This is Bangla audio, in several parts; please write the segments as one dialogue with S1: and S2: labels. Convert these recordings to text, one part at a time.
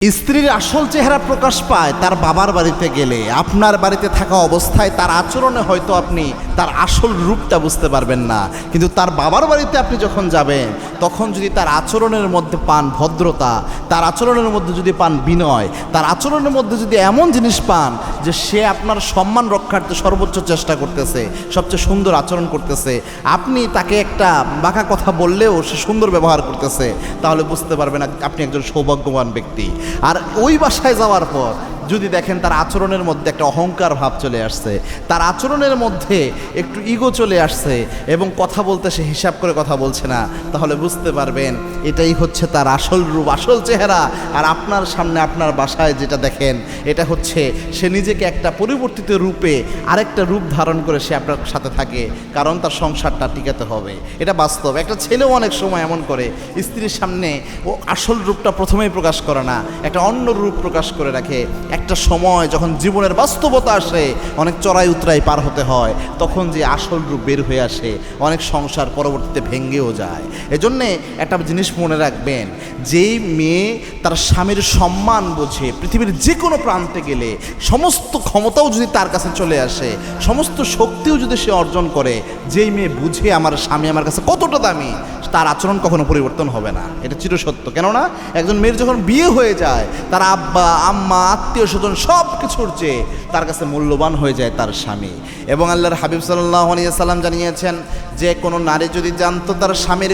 S1: স্ত্রীর আসল চেহারা প্রকাশ পায় তার বাবার বাড়িতে গেলে। আপনার বাড়িতে থাকা অবস্থায় তার আচরণে হয়তো আপনি তার আসল রূপটা বুঝতে পারবেন না, কিন্তু তার বাবার বাড়িতে আপনি যখন যাবেন তখন যদি তার আচরণের মধ্যে পান ভদ্রতা, তার আচরণের মধ্যে যদি পান বিনয়, তার আচরণের মধ্যে যদি এমন জিনিস পান যে সে আপনার সম্মান রক্ষার্থে সর্বোচ্চ চেষ্টা করতেছে, সবচেয়ে সুন্দর আচরণ করতেছে, আপনি তাকে একটা বাঁকা কথা বললেও সে সুন্দর ব্যবহার করতেছে, তাহলে বুঝতে পারবেন আপনি একজন সৌভাগ্যবান ব্যক্তি। আর ওই বাসায় যাওয়ার পর যদি দেখেন তার আচরণের মধ্যে একটা অহংকার ভাব চলে আসছে, তার আচরণের মধ্যে একটু ইগো চলে আসছে এবং কথা বলতে সে হিসাব করে কথা বলছে না, তাহলে বুঝতে পারবেন এটাই হচ্ছে তার আসল রূপ, আসল চেহারা। আর আপনার সামনে আপনার বাসায় যেটা দেখেন এটা হচ্ছে সে নিজেকে একটা পরিবর্তিত রূপে আরেকটা রূপ ধারণ করে সে আপনার সাথে থাকে, কারণ তার সংসারটা টিকাতে হবে। এটা বাস্তব। একটা ছেলেও অনেক সময় এমন করে, স্ত্রীর সামনে ও আসল রূপটা প্রথমেই প্রকাশ করে না, একটা অন্য রূপ প্রকাশ করে রাখে। একটা সময় যখন জীবনের বাস্তবতা আসে, অনেক চড়াই উতরাই পার হতে হয়, তখন যে আসল রূপ বের হয়ে আসে, অনেক সংসার পরবর্তীতে ভেঙেও যায়। এজন্যে একটা জিনিস মনে রাখবেন, যেই মেয়ে তার স্বামীর সম্মান বোঝে, পৃথিবীর যে কোনো প্রান্তে গেলে সমস্ত ক্ষমতাও যদি তার কাছে চলে আসে, সমস্ত শক্তিও যদি সে অর্জন করে, যেই মেয়ে বুঝে আমার স্বামী আমার কাছে কতটা দামি, তার আচরণ কখনো পরিবর্তন হবে না। এটা চিরসত্য। কেননা একজন মেয়ের যখন বিয়ে হয়ে যায়, তার আব্বা আম্মা আত্মীয় স্বজন সব কিছুর চেয়ে তার কাছে মূল্যবান হয়ে যায় তার স্বামী। এবং আল্লাহর হাবিব সাল্লাল্লাহু আলাইহি সাল্লাম জানিয়েছেন যে কোনো নারী যদি জানতো তার স্বামীর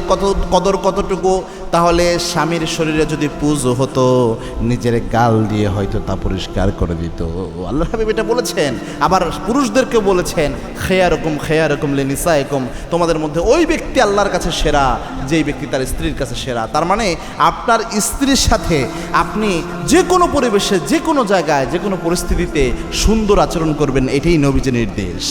S1: কদর কতটুকু, তাহলে স্বামীর শরীরে যদি পুজো হতো, নিজের গাল দিয়ে হয়তো তা পরিষ্কার করে দিত। আল্লাহর হাবিব এটা বলেছেন। আবার পুরুষদেরকে বলেছেন, খেয়ারকম লিনিসাইকুম, তোমাদের মধ্যে ওই ব্যক্তি আল্লাহর কাছে সেরা যেই ব্যক্তি তার স্ত্রীর কাছে সেরা। তার মানে আপনার স্ত্রীর সাথে আপনি যে কোনো পরিবেশে, যে কোনো জায়গায়, যে কোনো পরিস্থিতিতে সুন্দর আচরণ করবেন, এটাই নবীজির নির্দেশ।